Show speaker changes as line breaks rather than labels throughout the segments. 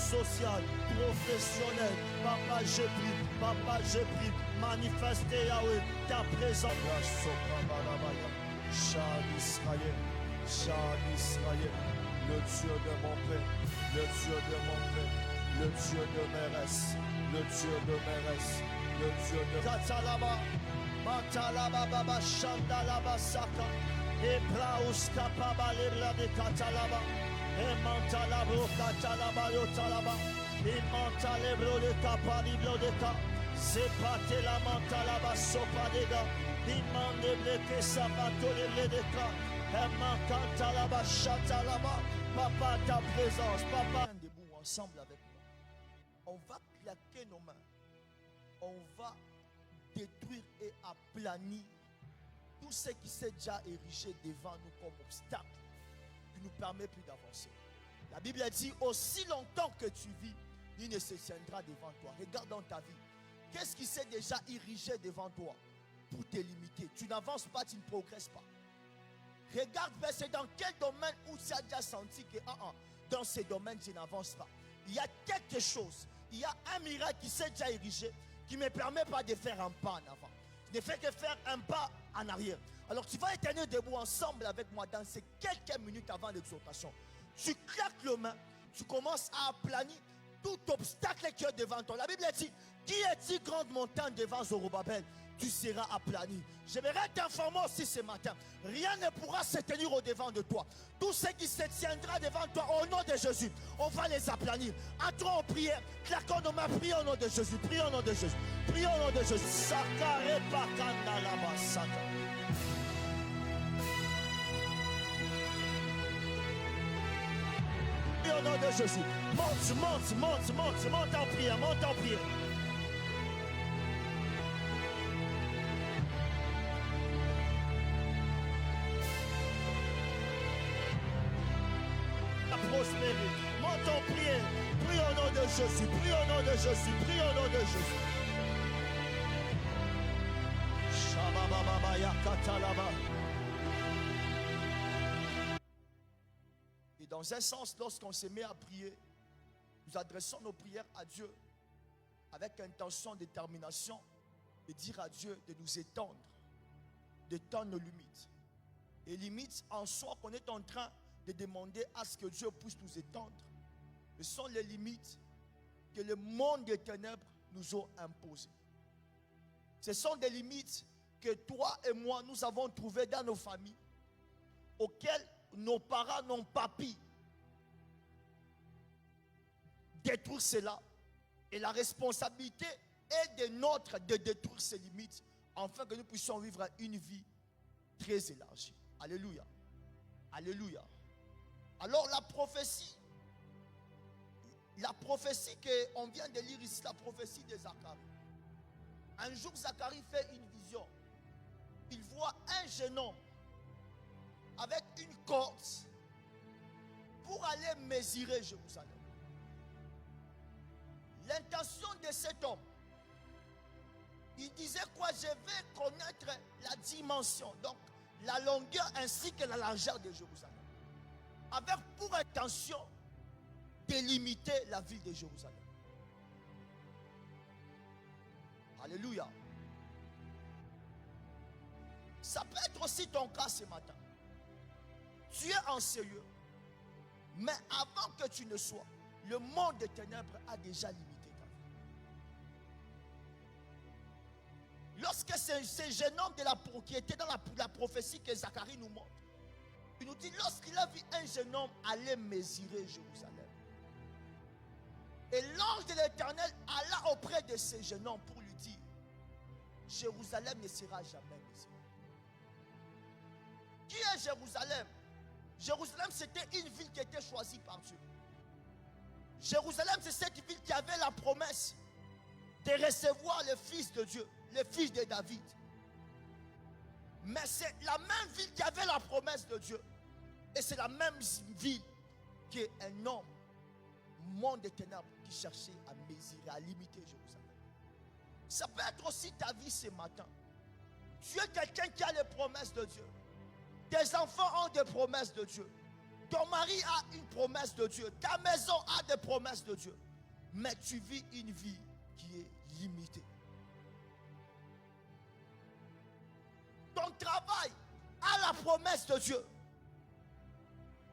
social, professionnel. Papa, je prie. Papa, je prie. Manifestez, Yahweh, ta présence. Chant d'Israël, le Dieu de mon Père, le Dieu de mon Père, le Dieu de Mérès, le Dieu de Mérès, le Dieu de Katalaba, Matalaba Baba Shandalaba Saka, et Brauska Paba Lebla de Katalaba, et Mantalabro Katalaba Yotalaba, et Mantalebro de Kapa Libro de Ka, c'est pas la Mantalaba Sopa de Ga. Papa, ta présence, papa. Debout ensemble avec moi. On va claquer nos mains. On va détruire et aplanir tout ce qui s'est déjà érigé devant nous comme obstacle qui ne nous permet plus d'avancer. La Bible dit, aussi longtemps que tu vis, il ne se tiendra devant toi. Regarde dans ta vie. Qu'est-ce qui s'est déjà érigé devant toi pour te limiter? Tu n'avances pas, tu ne progresses pas. Regarde, c'est dans quel domaine où tu as déjà senti que dans ces domaines, je n'avance pas. Il y a quelque chose, il y a un miracle qui s'est déjà érigé, qui ne me permet pas de faire un pas en avant. Je ne fais que faire un pas en arrière. Alors tu vas être debout ensemble avec moi dans ces quelques minutes avant l'exhortation. Tu claques les mains, tu commences à aplanir tout obstacle qui est devant toi. La Bible dit, qui est-il grande montagne devant Zorobabel? Tu seras aplani. J'aimerais t'informer aussi ce matin. Rien ne pourra se tenir au devant de toi. Tout ce qui se tiendra devant toi au nom de Jésus, on va les aplanir. Entrons en prière. Claquons nos mains. Prions au nom de Jésus. Prions au nom de Jésus. Prions au nom de Jésus. Sakare pakanda laba sata. Prions au nom de Jésus. Monte en prière. Monte en prière. Prospérer. Monte en prière. Prie au nom de Jésus. Prie au nom de Jésus. Prie au nom de Jésus. Et dans un sens, lorsqu'on se met à prier, nous adressons nos prières à Dieu avec intention, détermination de dire à Dieu de nous étendre, d'étendre nos limites. Et limites en soi qu'on est en train de demander à ce que Dieu puisse nous étendre. Ce sont les limites que le monde des ténèbres nous a imposées. Ce sont des limites que toi et moi, nous avons trouvées dans nos familles, auxquelles nos parents n'ont pas pu détruire cela. Et la responsabilité est de notre de détruire ces limites, afin que nous puissions vivre une vie très élargie. Alléluia. Alléluia. Alors la prophétie qu'on vient de lire ici, la prophétie de Zacharie. Un jour, Zacharie fait une vision. Il voit un jeune homme avec une corde pour aller mesurer Jérusalem. L'intention de cet homme, il disait quoi? Je vais connaître la dimension, donc la longueur ainsi que la largeur de Jérusalem, avec pour intention de limiter la ville de Jérusalem. Alléluia. Ça peut être aussi ton cas ce matin. Tu es en sérieux, mais avant que tu ne sois, le monde des ténèbres a déjà limité ta vie. Lorsque ce jeune homme qui était dans la prophétie que Zacharie nous montre, il nous dit, lorsqu'il a vu un jeune homme aller mesurer Jérusalem, et l'ange de l'Éternel alla auprès de ce jeune homme pour lui dire, Jérusalem ne sera jamais mesurée. Qui est Jérusalem? Jérusalem, c'était une ville qui était choisie par Dieu. Jérusalem, c'est cette ville qui avait la promesse de recevoir le Fils de Dieu, le Fils de David. Mais c'est la même ville qui avait la promesse de Dieu. Et c'est la même ville qu'un homme, monde des ténèbres, qui cherchait à mesurer, à limiter Jérusalem. Ça peut être aussi ta vie ce matin. Tu es quelqu'un qui a les promesses de Dieu. Tes enfants ont des promesses de Dieu. Ton mari a une promesse de Dieu. Ta maison a des promesses de Dieu. Mais tu vis une vie qui est limitée. Ton travail a la promesse de Dieu.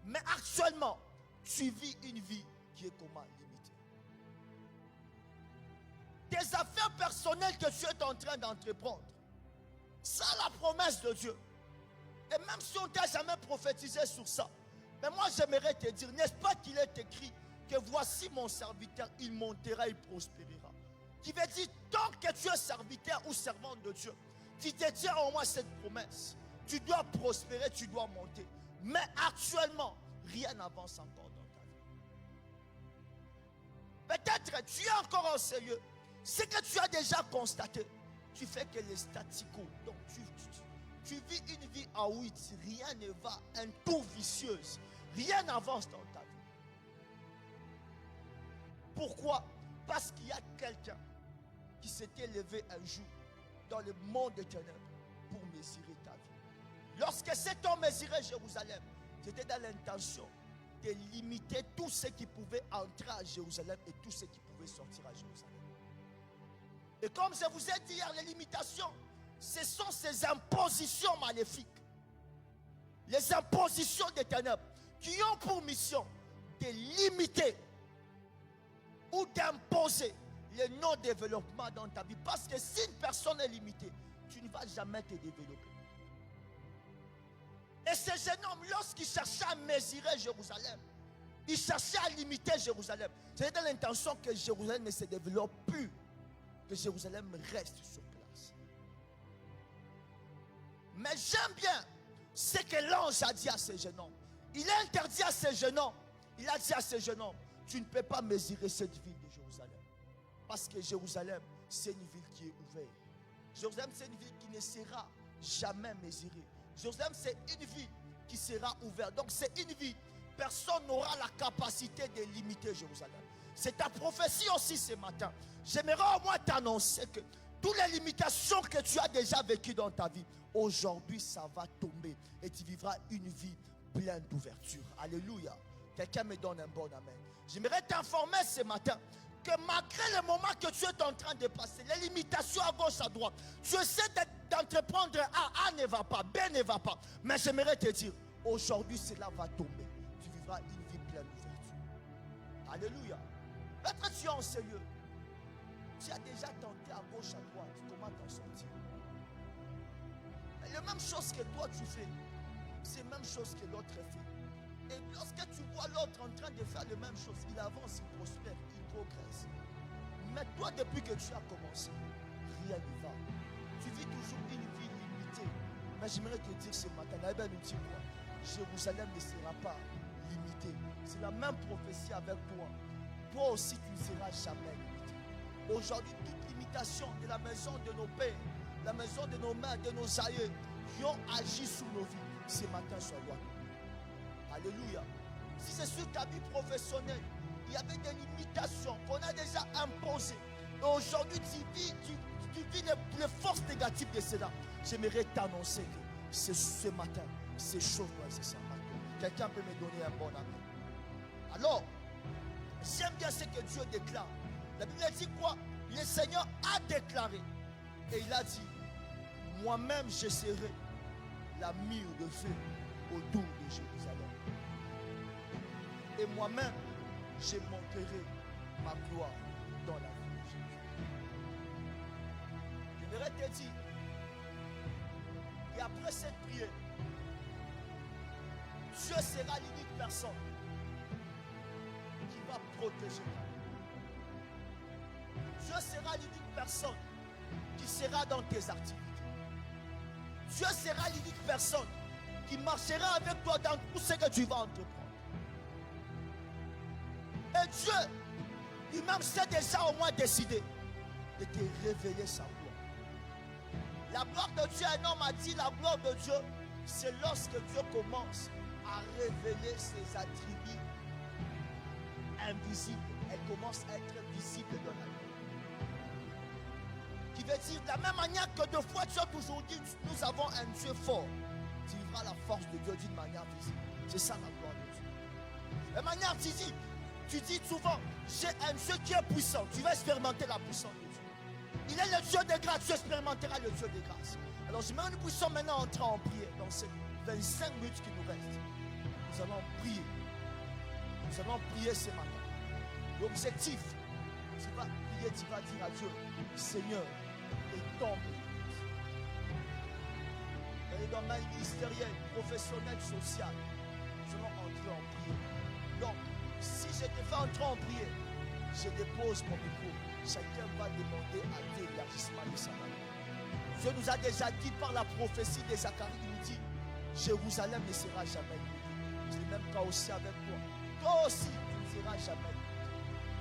Mais actuellement, tu vis une vie qui est comment limitée. Tes affaires personnelles que tu es en train d'entreprendre, ça a la promesse de Dieu. Et même si on ne t'a jamais prophétisé sur ça, mais moi j'aimerais te dire, n'est-ce pas qu'il est écrit que voici mon serviteur, il montera, il prospérera. Qui veut dire, tant que tu es serviteur ou servante de Dieu, tu détiens au moins cette promesse. Tu dois prospérer, tu dois monter. Mais actuellement, rien n'avance encore dans ta vie. Peut-être tu es encore en sérieux. Ce que tu as déjà constaté, tu fais que les statico. Donc tu vis une vie à 8, rien ne va, un tour vicieuse. Rien n'avance dans ta vie. Pourquoi? Parce qu'il y a quelqu'un qui s'était levé un jour dans le monde des ténèbres pour mesurer ta vie. Lorsque cet homme mesurait Jérusalem, c'était dans l'intention de limiter tout ce qui pouvait entrer à Jérusalem et tout ce qui pouvait sortir à Jérusalem. Et comme je vous ai dit hier, les limitations, ce sont ces impositions maléfiques. Les impositions des ténèbres qui ont pour mission de limiter ou d'imposer le non-développement dans ta vie. Parce que si une personne est limitée, tu ne vas jamais te développer. Et ce jeune homme, lorsqu'il cherchait à mesurer Jérusalem, il cherchait à limiter Jérusalem. C'était dans l'intention que Jérusalem ne se développe plus, que Jérusalem reste sur place. Mais j'aime bien ce que l'ange a dit à ce jeune homme. Il a interdit à ce jeune homme, il a dit à ce jeune homme, tu ne peux pas mesurer cette ville de Jérusalem. Parce que Jérusalem, c'est une ville qui est ouverte. Jérusalem, c'est une ville qui ne sera jamais mesurée. Jérusalem, c'est une ville qui sera ouverte. Donc, c'est une ville. Personne n'aura la capacité de limiter Jérusalem. C'est ta prophétie aussi ce matin. J'aimerais au moins t'annoncer que toutes les limitations que tu as déjà vécues dans ta vie, aujourd'hui, ça va tomber. Et tu vivras une vie pleine d'ouverture. Alléluia. Quelqu'un me donne un bon amen. J'aimerais t'informer ce matin que malgré le moment que tu es en train de passer, les limitations à gauche, à droite, tu essaies d'entreprendre A ne va pas, B ne va pas. Mais j'aimerais te dire, aujourd'hui cela va tomber. Tu vivras une vie pleine d'ouverture. Alléluia. Peut-être tu es en sérieux. Tu as déjà tenté à gauche, à droite. Comment t'en sortir? Mais la même chose que toi tu fais, c'est la même chose que l'autre fait. Et lorsque tu vois l'autre en train de faire la même chose, il avance, il prospère, il progresse. Mais toi, depuis que tu as commencé, rien ne va. Tu vis toujours une vie limitée. Mais j'aimerais te dire ce matin, Jérusalem ne sera pas limitée. C'est la même prophétie avec toi. Toi aussi, tu ne seras jamais limité. Aujourd'hui, toute limitation de la maison de nos pères, la maison de nos mères, de nos aïeux, qui ont agi sur nos vies, ce matin, sois loin. Alléluia. Si c'est sur ta vie professionnelle, il y avait des limitations qu'on a déjà imposées. Et aujourd'hui, tu vis les forces négatives de cela. J'aimerais t'annoncer que ce matin, ces choses doivent cesser. Quelqu'un peut me donner un bon amen. Alors, j'aime bien ce que Dieu déclare. La Bible dit quoi? Le Seigneur a déclaré. Et il a dit, moi-même je serai la mire de feu autour de Jérusalem. Et moi-même, je montrerai ma gloire dans la vie de Jésus. J'aimerais te dire, et après cette prière, Dieu sera l'unique personne qui va protéger ta vie. Dieu sera l'unique personne qui sera dans tes activités. Dieu sera l'unique personne qui marchera avec toi dans tout ce que tu vas entreprendre. Et Dieu, lui-même s'est déjà au moins décidé de te révéler sa gloire. La gloire de Dieu, un homme a dit, la gloire de Dieu, c'est lorsque Dieu commence à révéler ses attributs invisibles. Elle commence à être visible dans la vie. Qui veut dire, de la même manière que deux fois tu as toujours dit, nous avons un Dieu fort. Tu vivras la force de Dieu d'une manière visible. C'est ça la gloire de Dieu. De manière, tu dis souvent, j'ai un Dieu qui est puissant. Tu vas expérimenter la puissance de Dieu. Il est le Dieu de grâce, tu expérimenteras le Dieu de grâce. Alors, nous puissions maintenant entrer en prière dans ces 25 minutes qui nous restent. Nous allons prier. Nous allons prier ce matin. L'objectif, tu vas prier, tu vas dire à Dieu, Seigneur, étends mes limites. Dans les domaines ministériels, professionnels, sociaux, nous allons entrer en prière. Donc, si je te fais entrer en prière, je dépose mon micro. Chacun va demander à Dieu l'élargissement de sa main. Dieu nous a déjà dit par la prophétie de Zacharie, il nous dit, Jérusalem ne sera jamais limitée. C'est le même cas aussi avec toi. Toi aussi, tu ne seras jamais limité.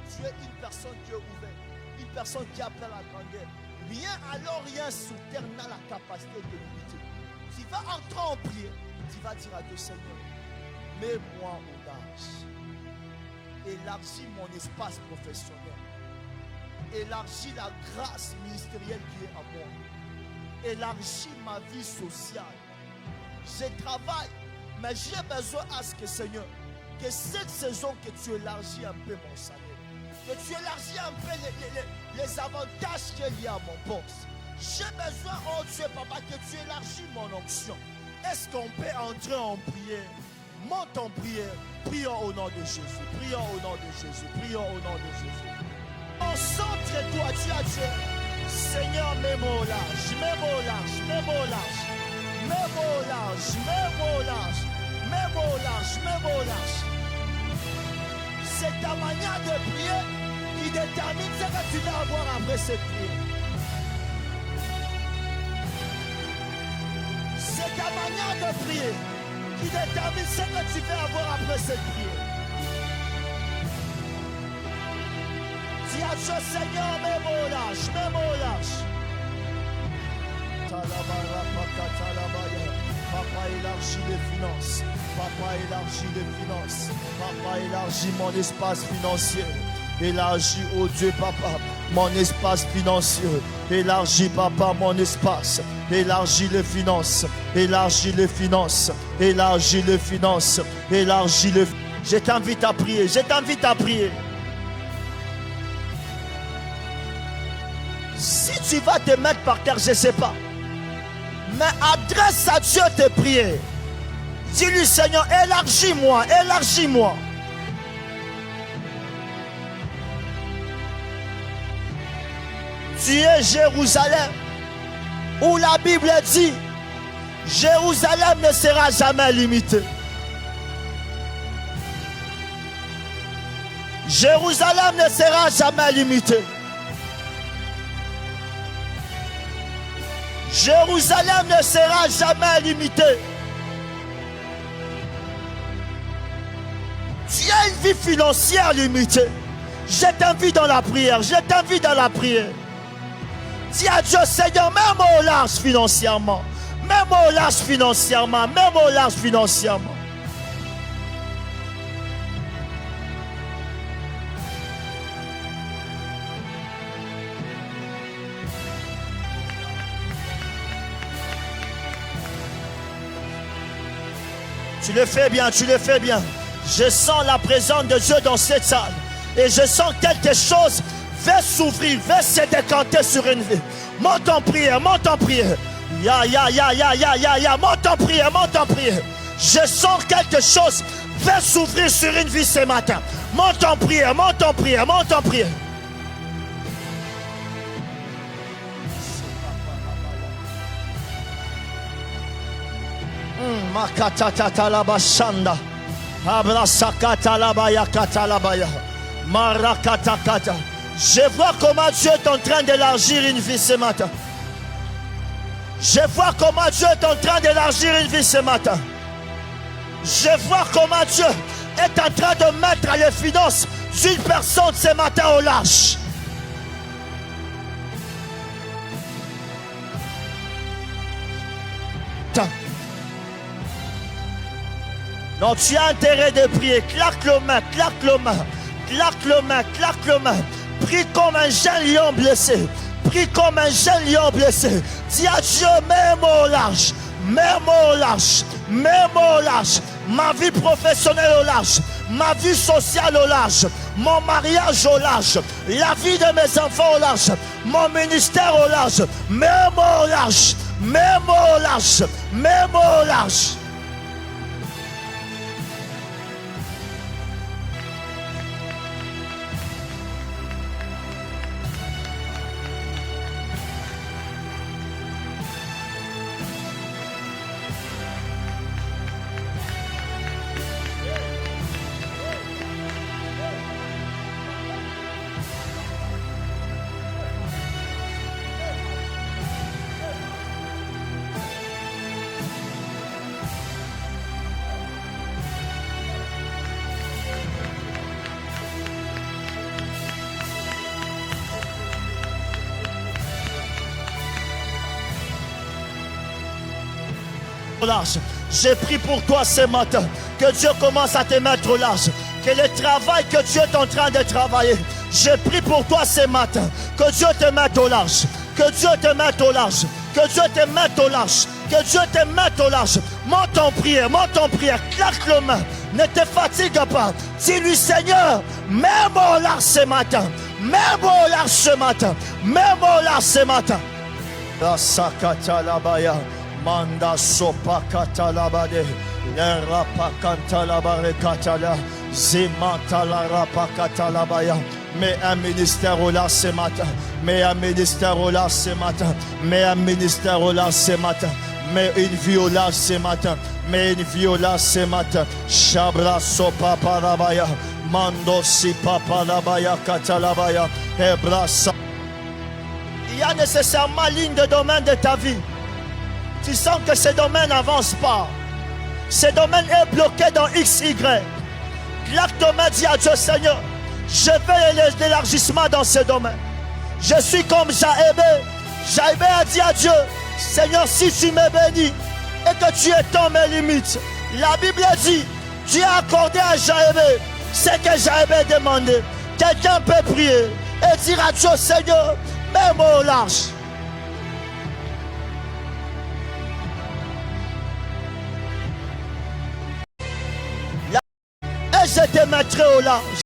Tu es une personne qui est ouverte, une personne qui appelle à la grandeur. Rien alors, rien sur terre n'a la capacité de limiter. Tu vas entrer en prière, tu vas dire à Dieu, Seigneur, mets-moi au large. Élargis mon espace professionnel. Élargis la grâce ministérielle qui est à moi. Élargis ma vie sociale. Je travaille, mais j'ai besoin à ce que, Seigneur, que cette saison, que tu élargis un peu mon salaire. Que tu élargis un peu les avantages qu'il y a à mon poste. J'ai besoin, oh Dieu, papa, que tu élargis mon onction. Est-ce qu'on peut entrer en prière? Monte en prière. Prions au nom de Jésus. Prions au nom de Jésus. Prions au nom de Jésus. Concentre-toi, tu as Dieu. Seigneur, mets-moi au large. Mets-moi au large. Mets-moi au large. Mets-moi au large. Mets-moi au large. Mets-moi au large. Mets-moi au large. C'est ta manière de prier qui détermine ce que tu vas avoir après cette prière. C'est ta manière de prier qui détermine ce que tu vas avoir après cette prière. Dis à Dieu, Seigneur, mets-moi au large, mets-moi au large. Papa, élargis les finances. Papa, élargis les finances. Papa, élargis mon espace financier. Élargis, oh Dieu, papa, mon espace financier. Élargis, papa, mon espace. Élargis les finances. Élargis les finances. Élargis les finances. Élargis les finances. Je t'invite à prier. Je t'invite à prier. Si tu vas te mettre par terre, je ne sais pas. Mais adresse à Dieu tes prières. Dis-lui, Seigneur, élargis-moi, élargis-moi. Tu es Jérusalem, où la Bible dit, Jérusalem ne sera jamais limitée. Jérusalem ne sera jamais limitée. Jérusalem ne sera jamais limitée. Tu as une vie financière limitée. Je t'invite dans la prière. Je t'invite dans la prière. Dis à Dieu, Seigneur, mets-moi au large financièrement. Mets-moi au large financièrement. Mets-moi au large financièrement. Tu le fais bien, tu le fais bien. Je sens la présence de Dieu dans cette salle. Et je sens quelque chose va s'ouvrir, va se décanter sur une vie. Monte en prière, monte en prière. Ya, monte en prière, monte en prière. Je sens quelque chose va s'ouvrir sur une vie ce matin. Monte en prière, monte en prière, monte en prière. Makatata la bashanda. Abrasakata la baya katalabaya. Marakatakata. Je vois comment Dieu est en train d'élargir une vie ce matin. Je vois comment Dieu est en train d'élargir une vie ce matin. Je vois comment Dieu est en train de mettre les finances d'une personne ce matin au large. Donc tu as intérêt de prier. Claque le main, claque le main, claque le main, claque le main. Prie comme un jeune lion blessé. Prie comme un jeune lion blessé. Dis à Dieu, mets-moi au large. Mets-moi au large. Mets-moi au large. Ma vie professionnelle au large. ma vie sociale au large, mon mariage au large, la vie de mes enfants au large, mon ministère au large, même au large, même au large, même au large. J'ai pris pour toi ce matin que Dieu commence à te mettre au large, que le travail que Dieu est en train de travailler, j'ai pris pour toi ce matin que Dieu te mette au large, que Dieu te mette au large, que Dieu te mette au large, que Dieu te mette au large. Monte en prière, claque le main, ne te fatigue pas. Dis-lui Seigneur, même au large ce matin, même au large ce matin, même au large ce matin. La sakata la baya. Manda sopa katalabade, ne rapa kantalabare katala, zimata la rapa katalabaya. Mais un ministère au large ce matin, mais un ministère au large ce matin, mais un ministère au large ce matin, mais une vie au large ce matin, mais une vie au large ce matin. Shabra sopa parabaya, mando si papa labaya katalabaya, ebrasa. Il y a nécessairement ligne de domaine de ta vie. Tu sens que ce domaine n'avance pas. Ce domaine est bloqué dans XY. Claque ton main, dis à Dieu, Seigneur, je veux l'élargissement dans ce domaine. Je suis comme Jaébé. Jaébé a dit à Dieu, Seigneur, si tu me bénis et que tu étends mes limites, la Bible dit, Dieu a accordé à Jaébé ce que Jaébé demandait. Quelqu'un peut prier et dire à Dieu, Seigneur, mets-moi au large. Et je te mettrai au large.